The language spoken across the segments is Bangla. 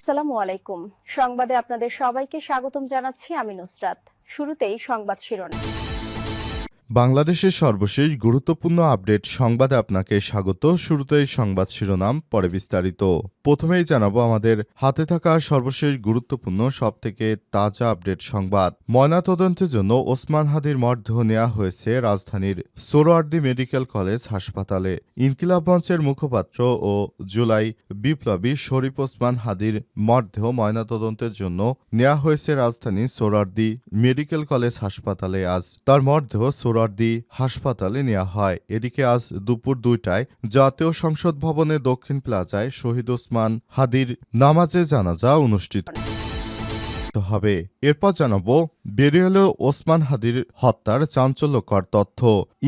আসসালামু আলাইকুম। সংবাদে আপনাদের সবাইকে স্বাগতম জানাচ্ছি আমি নুসরাত। শুরুতেই সংবাদ শিরোনাম। বাংলাদেশের সর্বশেষ গুরুত্বপূর্ণ আপডেট সংবাদে আপনাকে স্বাগত। শুরুতেই সংবাদ শিরোনাম, পরে বিস্তারিত। প্রথমেই জানাবো আমাদের হাতে থাকা সর্বশেষ গুরুত্বপূর্ণ সবথেকে তাজা আপডেট সংবাদ। ময়নাতদন্তের জন্য ওসমান হাদির মরদেহ নেওয়া হয়েছে রাজধানীর সোহরাওয়ার্দী মেডিকেল কলেজ হাসপাতালে। ইনকিলাব মঞ্চের মুখপাত্র ও জুলাই বিপ্লবী শরীফ ওসমান হাদির মরদেহ ময়নাতদন্তের জন্য নেওয়া হয়েছে রাজধানীর সোহরাওয়ার্দী মেডিকেল কলেজ হাসপাতালে। আজ তার মরদেহ সোহরাওয়ার্দী হাসপাতালে নেওয়া হয়। এদিকে আজ দুপুর 2টায় জাতীয় সংসদ ভবনের দক্ষিণ প্লাজায় শহীদ ওসমান হাদির নামাজে জানাজা অনুষ্ঠিত হবে। এরপর জানাবো বেরিয়ে এলো ওসমান হাদির হত্যার চাঞ্চল্যকর তথ্য।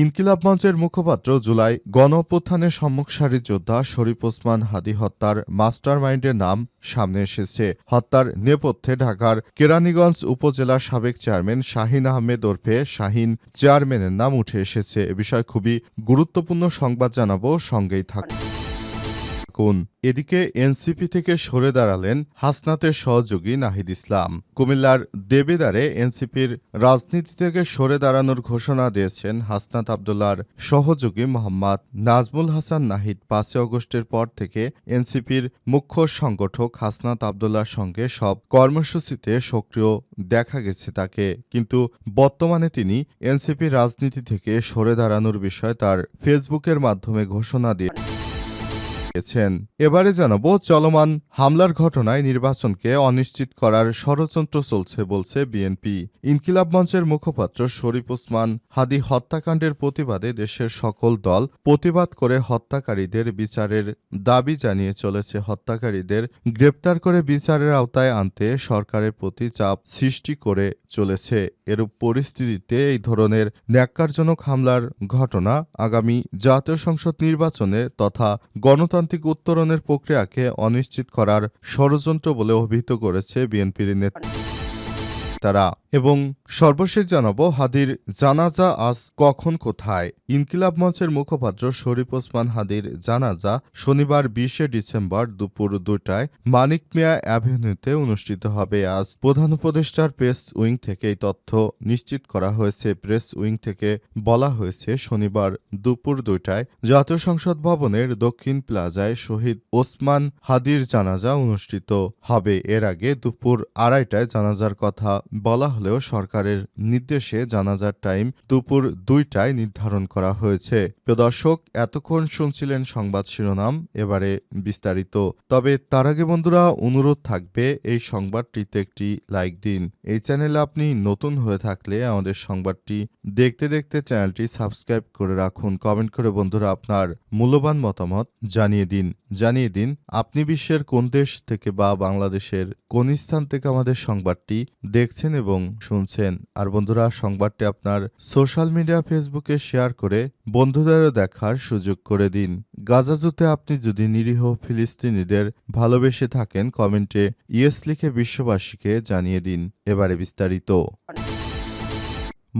ইনকিলাব মঞ্চের মুখপাত্র জুলাই গণঅভ্যুত্থানের সম্মুখ সারির যোদ্ধা শরীফ ওসমান হাদি হত্যার মাস্টার মাইন্ডের নাম সামনে এসেছে। হত্যার নেপথ্যে ঢাকার কেরানীগঞ্জ উপজেলার সাবেক চেয়ারম্যান শাহিন আহমেদ ওরফে শাহিন চেয়ারম্যানের নাম উঠে এসেছে। এ বিষয়ে খুবই গুরুত্বপূর্ণ সংবাদ জানাবো, সঙ্গেই থাকুন। এদিকে এনসিপি থেকে সরে দাঁড়ালেন হাসনাতের সহযোগী নাহিদ ইসলাম। কুমিল্লার দেবিদ্বারে এনসিপির রাজনীতি থেকে সরে দাঁড়ানোর ঘোষণা দিয়েছেন হাসনাত আবদুল্লাহর সহযোগী মোহাম্মদ নাজমুল হাসান নাহিদ। 5 আগস্টের পর থেকে এনসিপির মুখ্য সংগঠক হাসনাত আবদুল্লাহর সঙ্গে সব কর্মসূচিতে সক্রিয় দেখা গেছে তাকে, কিন্তু বর্তমানে তিনি এনসিপির রাজনীতি থেকে সরে দাঁড়ানোর বিষয়ে তার ফেসবুকের মাধ্যমে ঘোষণা দিয়েছেন। এবারে জানাবো চলমান হামলার ঘটনায় নির্বাচনকে অনিশ্চিত করার ষড়যন্ত্র চলছে বলছে বিএনপি। ইনকিলাব মঞ্চের মুখপাত্র শরীফ ওসমান হাদি হত্যাকাণ্ডের প্রতিবাদে দেশের সকল দল প্রতিবাদ করে হত্যাকারীদের বিচারের দাবি জানিয়ে চলেছে। হত্যাকারীদের গ্রেপ্তার করে বিচারের আওতায় আনতে সরকারের প্রতি চাপ সৃষ্টি করে চলেছে। এরূপ পরিস্থিতিতে এই ধরনের ন্যাক্কারজনক হামলার ঘটনা আগামী জাতীয় সংসদ নির্বাচনে তথা গণতান্ত্রিক উত্তরণের প্রক্রিয়াকে অনিশ্চিত করার ষড়যন্ত্র বলে অভিহিত করেছে বিএনপির নেতারা। এবং সর্বশেষ জানাবো হাদির জানাজা আজ কখন কোথায়। ইনকিলাব মঞ্চের মুখপাত্র শরীফ ওসমান হাদির জানাজা শনিবার 20 ডিসেম্বর দুপুর 2টায় মানিক মিয়া অ্যাভিনিউতে অনুষ্ঠিত হবে। আজ প্রধান উপদেষ্টার প্রেস উইং থেকে এই তথ্য নিশ্চিত করা হয়েছে। প্রেস উইং থেকে বলা হয়েছে শনিবার দুপুর 2টায় জাতীয় সংসদ ভবনের দক্ষিণ প্লাজায় শহীদ ওসমান হাদির জানাজা অনুষ্ঠিত হবে। এর আগে দুপুর 2:30টায় জানাজার কথা বলা হলেও সরকারের নির্দেশে জানাজার টাইম দুপুর 2টায় নির্ধারণ করা হয়েছে। প্রিয় দর্শক, এতক্ষণ শুনছিলেন সংবাদ শিরোনাম, এবারে বিস্তারিত। তবে তার আগে বন্ধুরা অনুরোধ থাকবে এই সংবাদটিতে একটি লাইক দিন। এই চ্যানেলে আপনি নতুন হয়ে থাকলে আমাদের সংবাদটি দেখতে দেখতে চ্যানেলটি সাবস্ক্রাইব করে রাখুন। কমেন্ট করে বন্ধুরা আপনার মূল্যবান মতামত জানিয়ে দিন আপনি বিশ্বের কোন দেশ থেকে বা বাংলাদেশের কোন স্থান থেকে আমাদের সংবাদটি দেখছেন এবং শুনছেন। আর বন্ধুরা সংবাদটি আপনার সোশ্যাল মিডিয়া ফেসবুকে শেয়ার করে বন্ধুদেরও দেখার সুযোগ করে দিন। গাজাযুদ্ধে আপনি যদি নিরীহ ফিলিস্তিনিদের ভালোবেসে থাকেন কমেন্টে ইয়েস লিখে বিশ্ববাসীকে জানিয়ে দিন। এবারে বিস্তারিত।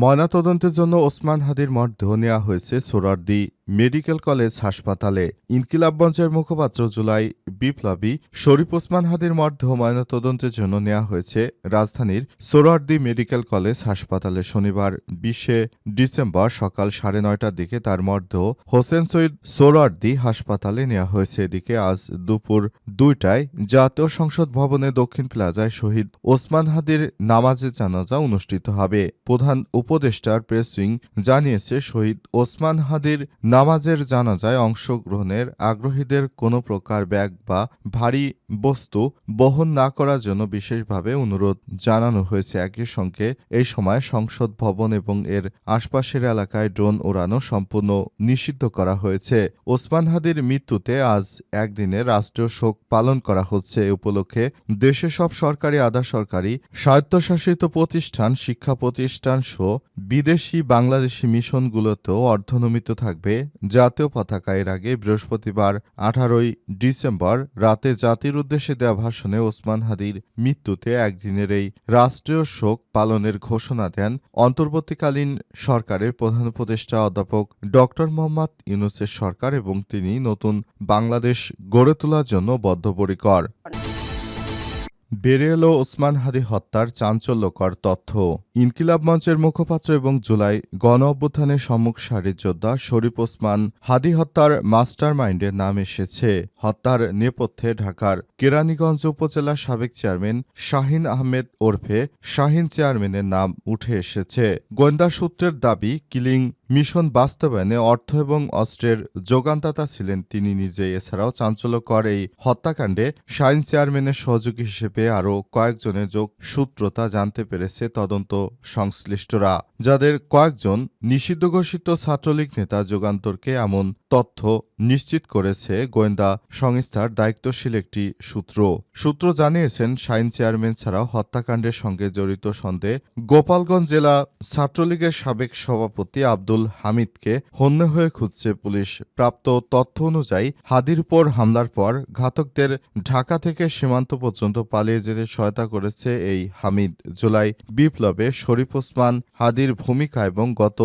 ময়নাতদন্তের জন্য ওসমান হাদির মরদেহ নেওয়া হয়েছে সোহরাওয়ার্দী মেডিকেল কলেজ হাসপাতালে। ইনকিলাব মঞ্চের মুখপাত্র জুলাই বিপ্লবী শরীফ ওসমান হাদির মরদেহ ময়নাতদন্তের জন্য নেওয়া হয়েছে রাজধানীর সোহরাওয়ার্দী মেডিকেল কলেজ হাসপাতালে। শনিবার 20 ডিসেম্বর সকাল 9:30টার দিকে তার মরদেহ হোসেন শহীদ সোহরাওয়ার্দী হাসপাতালে নেওয়া হয়েছে। এদিকে আজ দুপুর 2টায় জাতীয় সংসদ ভবনে দক্ষিণ প্লাজায় শহীদ ওসমান হাদির নামাজে জানাজা অনুষ্ঠিত হবে। প্রধান উপদেষ্টার প্রেস উইং জানিয়েছে শহীদ ওসমান হাদির নামাজের জানাজায় অংশগ্রহণের আগ্রহীদের কোনো প্রকার ব্যাগ বা ভারী বস্তু বহন না করার জন্য বিশেষভাবে অনুরোধ জানানো হয়েছে। একই সঙ্গে এই সময় সংসদ ভবন এবং এর আশপাশের এলাকায় ড্রোন ওড়ানো সম্পূর্ণ নিষিদ্ধ করা হয়েছে। ওসমান হাদির মৃত্যুতে আজ একদিনে রাষ্ট্রীয় শোক পালন করা হচ্ছে। এ উপলক্ষে দেশে সব সরকারি আধা সরকারি স্বায়ত্তশাসিত প্রতিষ্ঠান, শিক্ষা প্রতিষ্ঠান সহ বিদেশি বাংলাদেশি মিশনগুলোতেও অর্ধনমিত থাকবে জাতীয় পতাকা। এর আগে বৃহস্পতিবার 18 ডিসেম্বর রাতে জাতির উদ্দেশ্যে দেওয়া ভাষণে ওসমান হাদির মৃত্যুতে একদিনের এই রাষ্ট্রীয় শোক পালনের ঘোষণা দেন অন্তর্বর্তীকালীন সরকারের প্রধান উপদেষ্টা অধ্যাপক ড. মোহাম্মদ ইউনূসের সরকার এবং তিনি নতুন বাংলাদেশ গড়ে তোলার জন্য বদ্ধপরিকর। বেড়ে এলো ওসমান হাদি হত্যার চাঞ্চল্যকর তথ্য। ইনকিলাব মঞ্চের মুখপাত্র এবং জুলাই গণ অভ্যুত্থানের সম্মুখ সারির যোদ্ধা শরীফ ওসমান হাদি হত্যার মাস্টার মাইন্ডের নাম এসেছে। হত্যার নেপথ্যে ঢাকার কেরানীগঞ্জ উপজেলার সাবেক চেয়ারম্যান শাহিন আহমেদ ওরফে শাহিন চেয়ারম্যানের নাম উঠে এসেছে। গোয়েন্দা সূত্রের দাবি, কিলিং মিশন বাস্তবায়নে অর্থ এবং অস্ত্রের যোগানদাতা ছিলেন তিনি নিজে। এছাড়াও চাঞ্চল্যকর এই হত্যাকাণ্ডে শাহিন চেয়ারম্যানের সহযোগী হিসেবে আরও কয়েকজনের যোগসূত্রতা জানতে পেরেছে তদন্ত সংশ্লিষ্টরা, যাদের কয়েকজন নিষিদ্ধ ঘোষিত ছাত্রলীগ নেতা। যুগান্তরকে এমন তথ্য নিশ্চিত করেছে গোয়েন্দা সংস্থার দায়িত্বশীল একটি সূত্র জানিয়েছেন, শাহিন চেয়ারম্যান ছাড়াও হত্যাকাণ্ডের সঙ্গে জড়িত সন্দেহে গোপালগঞ্জ জেলা ছাত্রলীগের সাবেক সভাপতি আব্দুল হামিদকে হন্যে হয়ে খুঁজছে পুলিশ। প্রাপ্ত তথ্য অনুযায়ী হাদির উপর হামলার পর ঘাতকদের ঢাকা থেকে সীমান্ত পর্যন্ত পালিয়ে যেতে সহায়তা করেছে এই হামিদ। জুলাই বিপ্লবে শরীফ ওসমান হাদির ভূমিকা এবং গত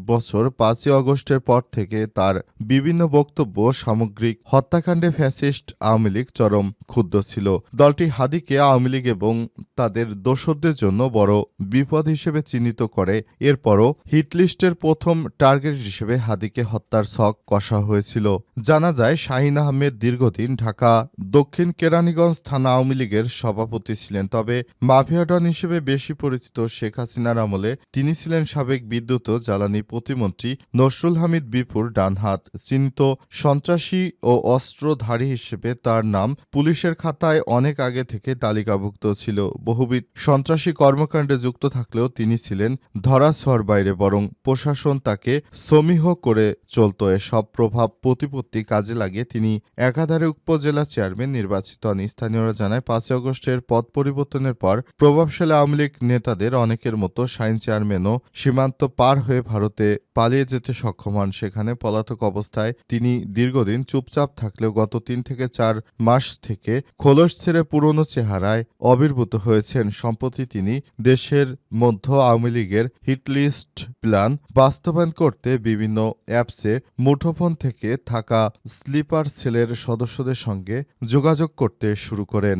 বছর ৫ই আগস্টের পর থেকে তার বিভিন্ন বক্তব্য সামগ্রিক হত্যাকাণ্ডে ফ্যাসিস্ট আওয়ামী লীগ চরম ক্ষুব্ধ ছিল। দলটি হাদিকে আওয়ামী লীগ এবং তাদের দোসরদের জন্য বড় বিপদ হিসেবে চিহ্নিত করে। এরপরও হিটলিস্টের প্রথম টার্গেট হিসেবে হাদিকে হত্যার ছক কষা হয়েছিল। জানা যায়, শাহিন আহমেদ দীর্ঘদিন ঢাকা দক্ষিণ কেরানীগঞ্জ থানা আওয়ামী লীগের সভাপতি ছিলেন। তবে মাফিয়া ডন হিসেবে বেশি পরিচিত শেখ হাসিনার আমলে তিনি ছিলেন সাবেক বিদ্যুৎ ও জ্বালানি প্রতিমন্ত্রী নসরুল হামিদ বিপুর ডানহাত। চিহ্নিত সন্ত্রাসী ও অস্ত্রধারী হিসেবে তার নাম পুলিশের খাতায় অনেক আগে থেকে তালিকাভুক্ত ছিল। বহুবিধ সন্ত্রাসী কর্মকাণ্ডে যুক্ত থাকলেও তিনি ছিলেন ধরাছোঁয়ার বাইরে, বরং প্রশাসন তাকে সমীহ করে চলত। এসব প্রভাব প্রতিপত্তি কাজে লাগিয়ে তিনি একাধারে উপজেলা চেয়ারম্যান নির্বাচিত হন। স্থানীয়রা জানায়, ৫ আগস্টের পদ পরিবর্তনের পর প্রভাবশালী আওয়ামী লীগ নেতাদের অনেকের মতো শাহিন চেয়ারম্যানও সীমান্ত পার হয়ে ভারতে পালিয়ে যেতে সক্ষম হন। সেখানে পলাতক অবস্থায় তিনি দীর্ঘদিন চুপচাপ থাকলেও গত ৩ থেকে ৪ মাস থেকে খোলস ছেড়ে পুরনো চেহারায় আবির্ভূত হয়েছেন। সম্প্রতি তিনি দেশের মধ্য আওয়ামী লীগের হিটলিস্ট প্ল্যান বাস্তবায়ন করতে বিভিন্ন অ্যাপসে মুঠোফোন থেকে থাকা স্লিপার সেলের সদস্যদের সঙ্গে যোগাযোগ করতে শুরু করেন।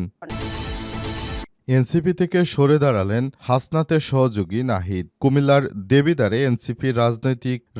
এনসিপি থেকে সরে দাঁড়ালেন হাসনাতের সহযোগী নাহিদ। কুমিল্লার দেবিদ্বারে এনসিপির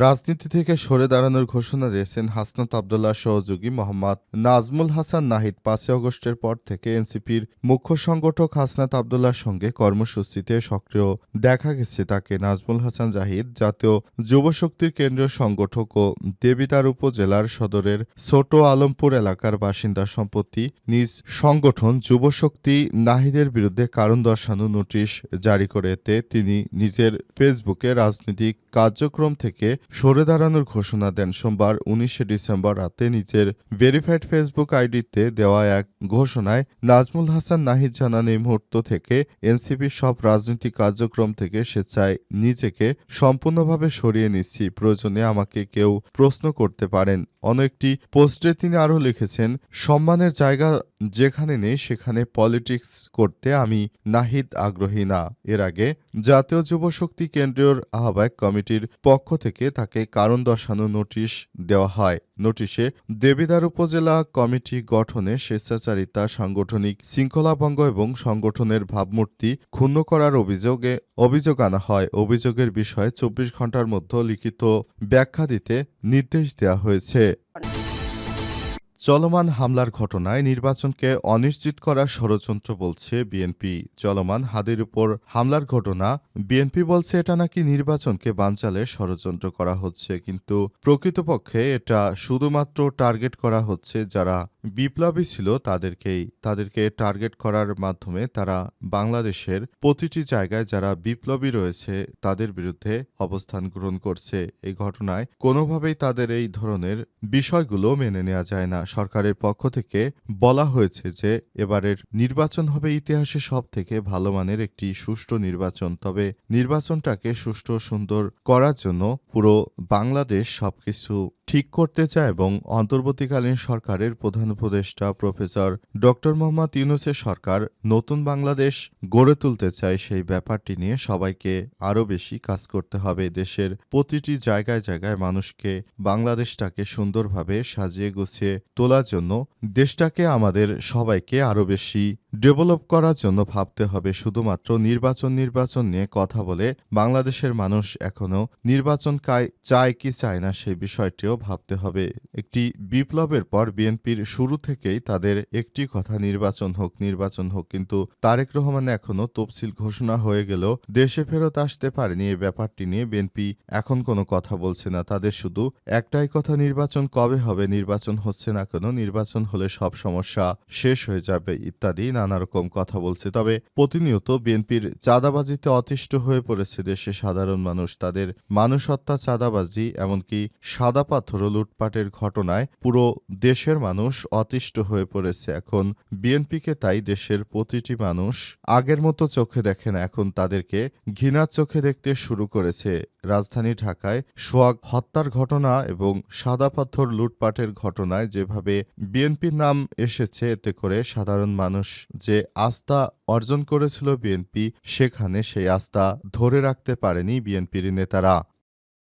রাজনীতি থেকে সরে দাঁড়ানোর ঘোষণা দিয়েছেন হাসনাত আব্দুল্লাহর সহযোগী মোহাম্মদ নাজমুল হাসান নাহিদ। ৫ আগস্টের পর থেকে এনসিপির মুখ্য সংগঠক হাসনাত আব্দুল্লাহর সঙ্গে কর্মসূচিতে সক্রিয় দেখা গেছে তাকে। নাজমুল হাসান জাহিদ জাতীয় যুবশক্তির কেন্দ্রীয় সংগঠক ও দেবিদ্বার উপজেলার সদরের ছোট আলমপুর এলাকার বাসিন্দা। সম্প্রতি নিজ সংগঠন যুবশক্তি নাহিদের বিরুদ্ধে কারণ দর্শানো নোটিশ জারি করে এতে তিনি নিজের ফেসবুকে রাজনৈতিক কার্যক্রম থেকে সরে দাঁড়ানোর ঘোষণা দেন। সোমবার ১৯ ডিসেম্বর রাতে নিজের ভেরিফাইড ফেসবুক আইডিতে দেওয়া এক ঘোষণায় নাজমুল হাসান নাহিদ জানান, এই মুহূর্ত থেকে এনসিপির সব রাজনৈতিক কার্যক্রম থেকে স্বেচ্ছায় নিজেকে সম্পূর্ণভাবে সরিয়ে নিচ্ছি। প্রয়োজনে আমাকে কেউ প্রশ্ন করতে পারেন। অন্য একটি পোস্টে তিনি আরও লিখেছেন, সম্মানের জায়গা যেখানে নেই সেখানে পলিটিক্স করতে আমি নাহিদ আগ্রহী না। এর আগে জাতীয় যুবশক্তি কেন্দ্রীয় আহ্বায়ক কমিটির পক্ষ থেকে তাকে কারণ দর্শানো নোটিশ দেওয়া হয়। নোটিশে দেবিদ্বার উপজেলা কমিটি গঠনে স্বেচ্ছাচারিতা, সাংগঠনিক শৃঙ্খলাভঙ্গ এবং সংগঠনের ভাবমূর্তি ক্ষুণ্ণ করার অভিযোগ আনা হয়। অভিযোগের বিষয়ে ২৪ ঘণ্টার মধ্যে লিখিত ব্যাখ্যা দিতে নির্দেশ দেওয়া হয়েছে। চলমান হামলার ঘটনায় নির্বাচনকে অনিশ্চিত করার ষড়যন্ত্র বলছে বিএনপি। চলমান হাদির উপর হামলার ঘটনা বিএনপি বলছে এটা নাকি নির্বাচনকে বানচালে ষড়যন্ত্র করা হচ্ছে, কিন্তু প্রকৃতপক্ষে এটা শুধুমাত্র টার্গেট করা হচ্ছে যারা বিপ্লবী ছিল তাদেরকে টার্গেট করার মাধ্যমে তারা বাংলাদেশের প্রতিটি জায়গায় যারা বিপ্লবী রয়েছে তাদের বিরুদ্ধে অবস্থান গ্রহণ করছে। এই ঘটনায় কোনোভাবেই তাদের এই ধরনের বিষয়গুলো মেনে নেওয়া যায় না। সরকারের পক্ষ থেকে বলা হয়েছে যে এবারের নির্বাচন হবে ইতিহাসে সবথেকে ভালো মানের একটি সুষ্ঠু নির্বাচন। তবে নির্বাচনটাকে সুষ্ঠু ও সুন্দর করার জন্য পুরো বাংলাদেশ সবকিছু ঠিক করতে চায় এবং অন্তর্বর্তীকালীন সরকারের প্রধান উপদেষ্টা প্রফেসর ডক্টর মোহাম্মদ ইউনূসের সরকার নতুন বাংলাদেশ গড়ে তুলতে চায়। সেই ব্যাপারটি নিয়ে সবাইকে আরও বেশি কাজ করতে হবে। দেশের প্রতিটি জায়গায় জায়গায় মানুষকে বাংলাদেশটাকে সুন্দরভাবে সাজিয়ে গুছিয়ে তোলার জন্য দেশটাকে আমাদের সবাইকে আরও বেশি ডেভেলপ করার জন্য ভাবতে হবে শুধুমাত্র নির্বাচন নিয়ে কথা বলে বাংলাদেশের মানুষ এখনো নির্বাচন চায় কি চায় না সেই বিষয়টিও ভাবতে হবে। একটি বিপ্লবের পর বিএনপির শুরু থেকেই তাদের একটি কথা নির্বাচন হোক, কিন্তু তারেক রহমান এখনো তফসিল ঘোষণা হয়ে গেলেও দেশে ফেরত আসতে পারেনি। এই ব্যাপারটি নিয়ে বিএনপি এখন কোনো কথা বলছে না। তাদের শুধু একটাই কথা, নির্বাচন কবে হবে, নির্বাচন হচ্ছে না কেন, নির্বাচন হলে সব সমস্যা শেষ হয়ে যাবে ইত্যাদি নানা রকম কথা বলছে। তবে প্রতিনিয়ত বিএনপির চাঁদাবাজিতে অতিষ্ঠ হয়ে পড়েছে দেশের সাধারণ মানুষ। তাদের মানুষ হত্যা, চাঁদাবাজি, এমনকি সাদা পাথর ও লুটপাটের ঘটনায় পুরো দেশের মানুষ অতিষ্ঠ হয়ে পড়েছে। এখন বিএনপিকে তাই দেশের প্রতিটি মানুষ আগের মতো চোখে দেখে না, এখন তাদেরকে ঘৃণার চোখে দেখতে শুরু করেছে। রাজধানী ঢাকায় সোহাগ হত্যার ঘটনা এবং সাদা পাথর লুটপাটের ঘটনায় যেভাবে বিএনপির নাম এসেছে, এতে করে সাধারণ মানুষ যে আস্থা অর্জন করেছিল বিএনপি, সেখানে সেই আস্থা ধরে রাখতে পারেনি বিএনপির নেতারা।